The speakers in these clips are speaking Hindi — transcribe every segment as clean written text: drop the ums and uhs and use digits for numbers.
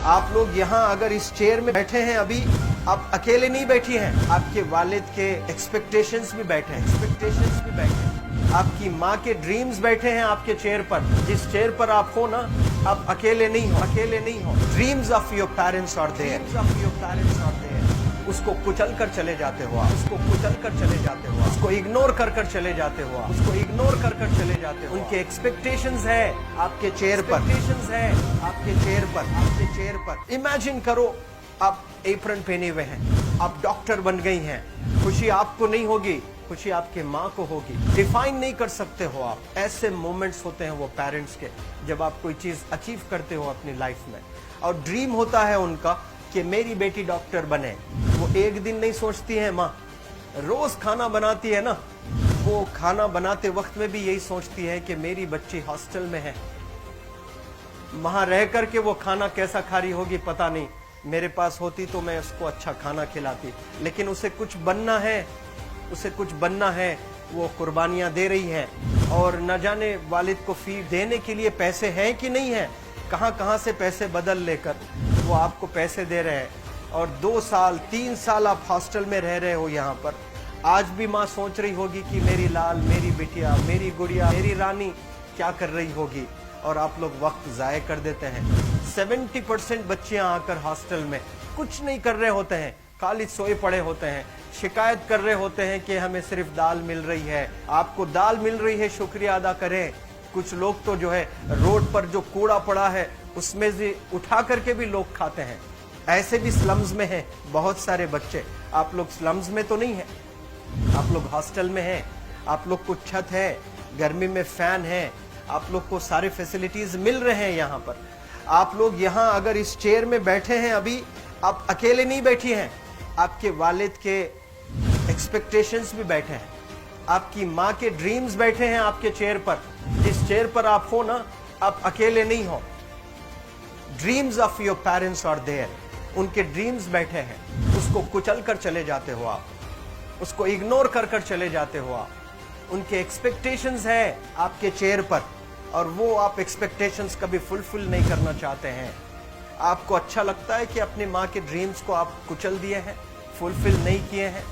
आप लोग यहाँ अगर इस चेयर में बैठे हैं अभी, आप अकेले नहीं बैठी हैं, आपके वालिद के एक्सपेक्टेशंस भी बैठे हैं, आपकी माँ के ड्रीम्स बैठे हैं आपके चेयर पर। जिस चेयर पर आप हो ना, आप अकेले नहीं हो। Dreams of your parents are there. उसको कुचल कर चले जाते हो आप, उसको इग्नोर कर चले जाते हो उनके एक्सपेक्टेशंस है आपके चेयर पर। इमेजिन करो, आप एप्रन पहने हुए हैं, आप डॉक्टर बन गई हैं। खुशी आपको नहीं होगी, खुशी आपके माँ को होगी। डिफाइन नहीं कर सकते हो आप। ऐसे मोमेंट्स होते हैं वो पेरेंट्स के, जब आप कोई चीज अचीव करते हो अपनी लाइफ में, और ड्रीम होता है उनका कि मेरी बेटी डॉक्टर बने। वो एक दिन नहीं सोचती है माँ, रोज खाना बनाती है ना, वो खाना बनाते वक्त में भी यही सोचती है कि मेरी बच्ची हॉस्टल में है, वहां रह करके वो खाना कैसा खा रही होगी पता नहीं। मेरे पास होती तो मैं उसको अच्छा खाना खिलाती, लेकिन उसे कुछ बनना है, वो कुर्बानियां दे रही है। और न जाने वालिद को फी देने के लिए पैसे हैं कि नहीं है, कहां से पैसे बदल लेकर वो आपको पैसे दे रहे हैं। और 2 साल 3 साल आप हॉस्टल में रह रहे हो यहाँ पर। आज भी माँ सोच रही होगी कि मेरी लाल, मेरी बिटिया, मेरी गुड़िया, मेरी रानी क्या कर रही होगी, और आप लोग वक्त जाया कर देते हैं। 70% बच्चियां आकर हॉस्टल में कुछ नहीं कर रहे होते हैं, खाली सोए पड़े होते हैं, शिकायत कर रहे होते हैं कि हमें सिर्फ दाल मिल रही है। आपको दाल मिल रही है, शुक्रिया अदा करें। कुछ लोग तो जो है रोड पर जो कूड़ा पड़ा है उसमें से उठा करके भी लोग खाते हैं। ऐसे भी स्लम्स में हैं बहुत सारे बच्चे। आप लोग स्लम्स में तो नहीं है, आप लोग हॉस्टल में हैं, आप लोग को छत है, गर्मी में फैन है, आप लोग को सारे फैसिलिटीज मिल रहे हैं यहाँ पर। आप लोग यहाँ अगर इस चेयर में बैठे हैं अभी, आप अकेले नहीं बैठी हैं, आपके वालिद के एक्सपेक्टेशंस भी बैठे हैं, आपकी माँ के ड्रीम्स बैठे हैं आपके चेयर पर। जिस चेयर पर आप हो ना, आप अकेले नहीं हो। Dreams of your parents are there. उनके ड्रीम्स बैठे हैं, उसको कुचल कर चले जाते हो आप, उसको इग्नोर कर चले जाते हो आप। उनके एक्सपेक्टेशंस है आपके चेयर पर, और वो आप एक्सपेक्टेशंस कभी फुलफिल नहीं करना चाहते हैं। आपको अच्छा लगता है कि अपनी माँ के ड्रीम्स को आप कुचल दिए हैं, फुलफिल नहीं किए हैं।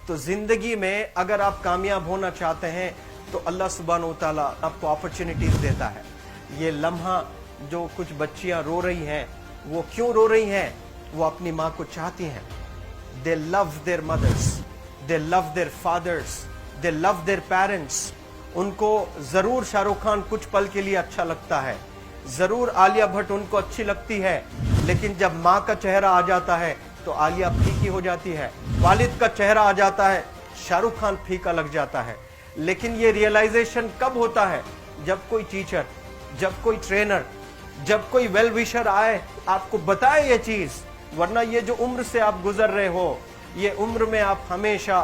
तो जिंदगी में अगर आप कामयाब होना चाहते हैं तो अल्लाह सुब्हानहू तआला आपको अपॉर्चुनिटीज देता है। ये लम्हा जो कुछ बच्चियां रो रही हैं, वो क्यों रो रही हैं? वो अपनी माँ को चाहती हैं। They love their mothers, they love their fathers, they love their parents. उनको जरूर शाहरुख खान कुछ पल के लिए अच्छा लगता है, जरूर आलिया भट्ट उनको अच्छी लगती है, लेकिन जब माँ का चेहरा आ जाता है तो आलिया फीकी हो जाती है। वालिद का चेहरा आ जाता है, शाहरुख खान फीका लग जाता है। लेकिन ये रियलाइजेशन कब होता है? जब कोई टीचर, जब कोई ट्रेनर, जब कोई वेल विशर आए, आपको बताए ये चीज। वरना ये जो उम्र से आप गुजर रहे हो, ये उम्र में आप हमेशा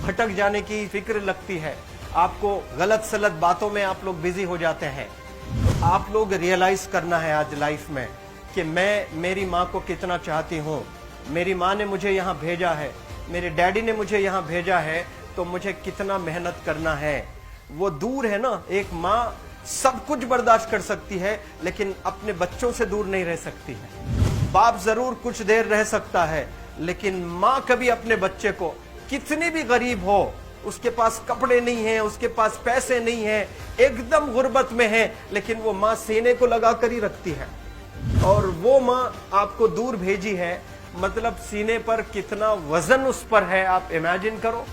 भटक जाने की फिक्र लगती है, आपको गलत सलत बातों में आप लोग बिजी हो जाते हैं। तो आप लोग रियलाइज करना है आज लाइफ में कि मैं मेरी माँ को कितना चाहती हूँ। मेरी माँ ने मुझे यहाँ भेजा है, मेरे डैडी ने मुझे यहाँ भेजा है, तो मुझे कितना मेहनत करना है। वो दूर है ना, एक माँ सब कुछ बर्दाश्त कर सकती है, लेकिन अपने बच्चों से दूर नहीं रह सकती है। बाप जरूर कुछ देर रह सकता है, लेकिन माँ कभी अपने बच्चे को, कितनी भी गरीब हो, उसके पास कपड़े नहीं है, उसके पास पैसे नहीं है, एकदम गुर्बत में है, लेकिन वो माँ सीने को लगा कर ही रखती है। और वो माँ आपको दूर भेजी है, मतलब सीने पर कितना वजन उस पर है। आप इमेजिन करो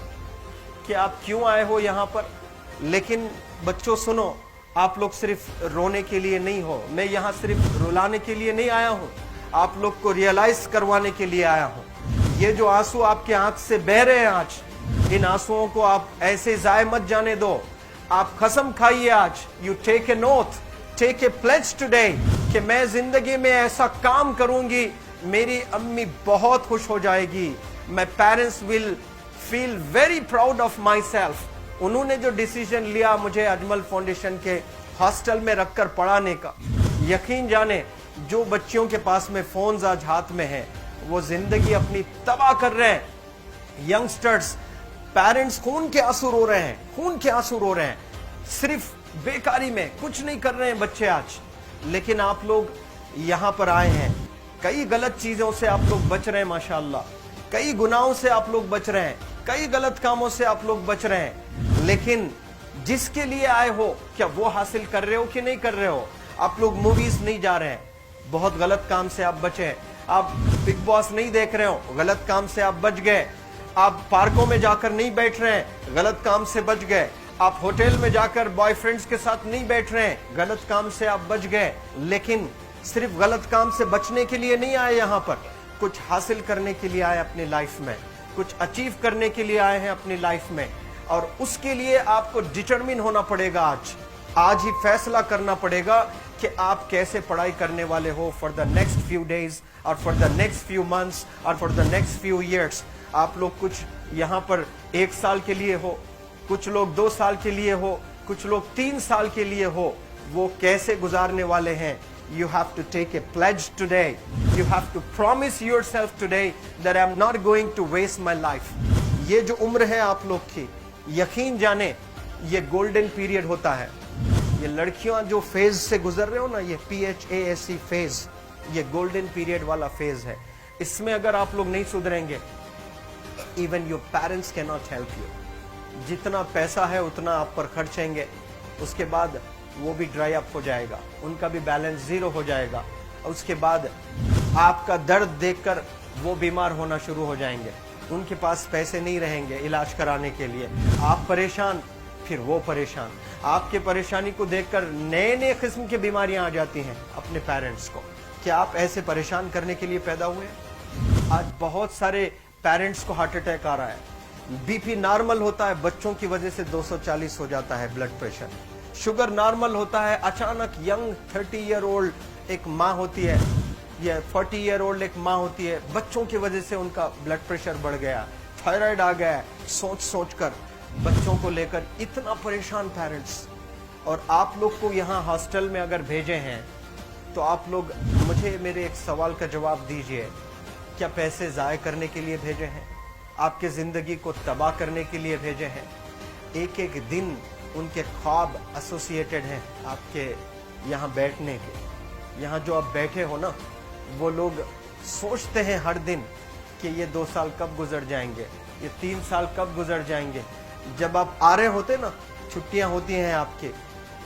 कि आप क्यों आए हो यहाँ पर। लेकिन बच्चों सुनो, आप लोग सिर्फ रोने के लिए नहीं हो, मैं यहाँ सिर्फ रुलाने के लिए नहीं आया हूँ, आप लोग को रियलाइज करवाने के लिए आया हूँ। ये जो आंसू आपके आंख से बह रहे हैं आज, इन आंसुओं को आप ऐसे जाए मत जाने दो। आप कसम खाइए आज, you take a note, take a pledge today, कि मैं जिंदगी में ऐसा काम करूंगी, मेरी अम्मी बहुत खुश हो जाएगी। My parents will feel very proud of my self. उन्होंने जो डिसीजन लिया मुझे अजमल फाउंडेशन के हॉस्टल में रखकर पढ़ाने का, यकीन जाने जो बच्चियों के पास में फोन्स आज हाथ में हैं, वो जिंदगी अपनी तबाह कर रहे हैं। यंगस्टर्स, पेरेंट्स खून के आंसू रो रहे हैं, खून के आंसू रो रहे हैं, सिर्फ बेकारी में कुछ नहीं कर रहे हैं बच्चे आज। लेकिन आप लोग यहाँ पर आए हैं, कई गलत चीजों से आप लोग बच रहे हैं माशाअल्लाह, कई गुनाहों से आप लोग बच रहे हैं, कई गलत कामों से आप लोग बच रहे हैं, लेकिन जिसके लिए आए हो क्या वो हासिल कर रहे हो कि नहीं कर रहे हो? आप लोग मूवीज नहीं जा रहे हैं, बहुत गलत काम से आप बचे हैं। आप बिग बॉस नहीं देख रहे हो, गलत काम से आप बच गए। आप पार्कों में जाकर नहीं बैठ रहे हैं, गलत काम से बच गए। आप होटल में जाकर बॉयफ्रेंड्स के साथ नहीं बैठ रहे हैं, गलत काम से आप बच गए। लेकिन सिर्फ गलत काम से बचने के लिए नहीं आए, यहाँ पर कुछ हासिल करने के लिए आए अपनी लाइफ में, कुछ अचीव करने के लिए आए हैं अपनी लाइफ में। और उसके लिए आपको डिटरमिन होना पड़ेगा। आज ही फैसला करना पड़ेगा कि आप कैसे पढ़ाई करने वाले हो for the next few days और for the next few months और for the next few years. आप लोग कुछ यहाँ पर 1 साल के लिए हो, कुछ लोग 2 साल के लिए हो, कुछ लोग 3 साल के लिए हो, वो कैसे गुजारने वाले हैं? You have to take a pledge today. You have to promise yourself today that I'm not going to waste my life. ये जो उम्र है आप लोग की, यकीन जाने ये गोल्डन पीरियड होता है। ये लड़कियां जो फेज से गुजर रहे हो ना, ये PHASE फेज, ये गोल्डन पीरियड वाला फेज है। इसमें अगर आप लोग नहीं सुधरेंगे, even your parents can not help you. जितना पैसा है उतना आप पर खर्चेंगे, उसके बाद वो भी ड्राई अप हो जाएगा, उनका भी बैलेंस जीरो हो जाएगा। और उसके बाद आपका दर्द देखकर वो बीमार होना शुरू हो जाएंगे, उनके पास पैसे नहीं रहेंगे इलाज कराने के लिए। आप परेशान, फिर वो परेशान। आपके परेशानी को देखकर नए नए किस्म की बीमारियां आ जाती हैं अपने पेरेंट्स को। क्या आप ऐसे परेशान करने के लिए पैदा हुए? आज बहुत सारे पेरेंट्स को हार्ट अटैक आ रहा है। बीपी नॉर्मल होता है, बच्चों की वजह से 240 हो जाता है ब्लड प्रेशर। शुगर नॉर्मल होता है, अचानक यंग 30 ईयर ओल्ड एक माँ होती है या 40 ईयर ओल्ड एक माँ होती है, बच्चों की वजह से उनका ब्लड प्रेशर बढ़ गया, थायराइड आ गया। सोच सोच कर बच्चों को लेकर इतना परेशान पेरेंट्स। और आप लोग को यहाँ हॉस्टल में अगर भेजे हैं तो आप लोग मुझे मेरे एक सवाल का जवाब दीजिए, क्या पैसे ज़ाय करने के लिए भेजे हैं? आपके ज़िंदगी को तबाह करने के लिए भेजे हैं? एक एक दिन उनके ख्वाब एसोसिएटेड हैं आपके यहाँ बैठने के। यहाँ जो आप बैठे हो ना, वो लोग सोचते हैं हर दिन कि ये 2 साल कब गुजर जाएंगे, ये 3 साल कब गुजर जाएंगे। जब आप आ रहे होते ना, छुट्टियाँ होती हैं आपके,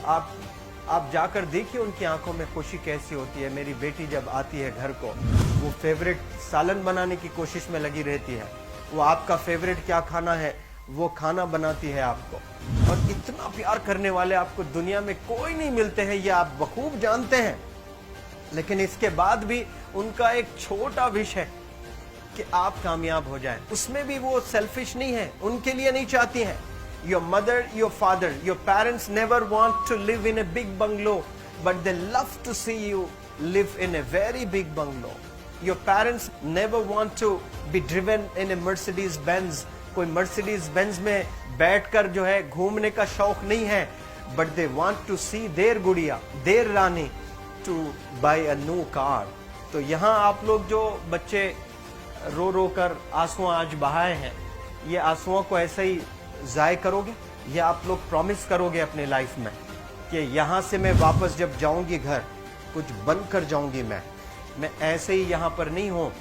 आप जाकर देखिए उनकी आंखों में खुशी कैसी होती है। मेरी बेटी जब आती है घर को, वो फेवरेट सालन बनाने की कोशिश में लगी रहती है। वो आपका फेवरेट क्या खाना है वो खाना बनाती है आपको। और इतना प्यार करने वाले आपको दुनिया में कोई नहीं मिलते हैं, ये आप बखूब जानते हैं। लेकिन इसके बाद भी उनका एक छोटा विश है कि आप कामयाब हो जाएं। उसमें भी वो सेल्फिश नहीं है, उनके लिए नहीं चाहती हैं। Your mother, your father, your parents never want to live in a big bungalow, but they love to see you live in a very big bungalow. Your parents never want to be driven in a Mercedes Benz. कोई Mercedes Benz में बैठकर जो है घूमने का शौक नहीं है, but they want to see their गुड़िया, their Rani to buy a new car. तो यहाँ आप लोग जो बच्चे रो रो कर आंसू आज बहाए हैं, ये आंसुओं को ऐसे ही ज़ाय करोगे? ये आप लोग प्रॉमिस करोगे अपने लाइफ में कि यहाँ से मैं वापस जब जाऊंगी घर, कुछ बन कर जाऊंगी। मैं ऐसे ही यहाँ पर नहीं हूँ।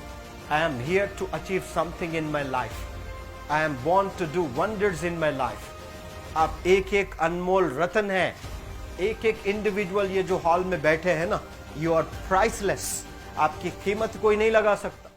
I am here to achieve something in my life. I am born to do wonders in my life. आप एक एक अनमोल रतन है, एक एक इंडिविजुअल ये जो हॉल में बैठे हैं ना, यू आर प्राइसलेस। आपकी कीमत कोई नहीं लगा सकता।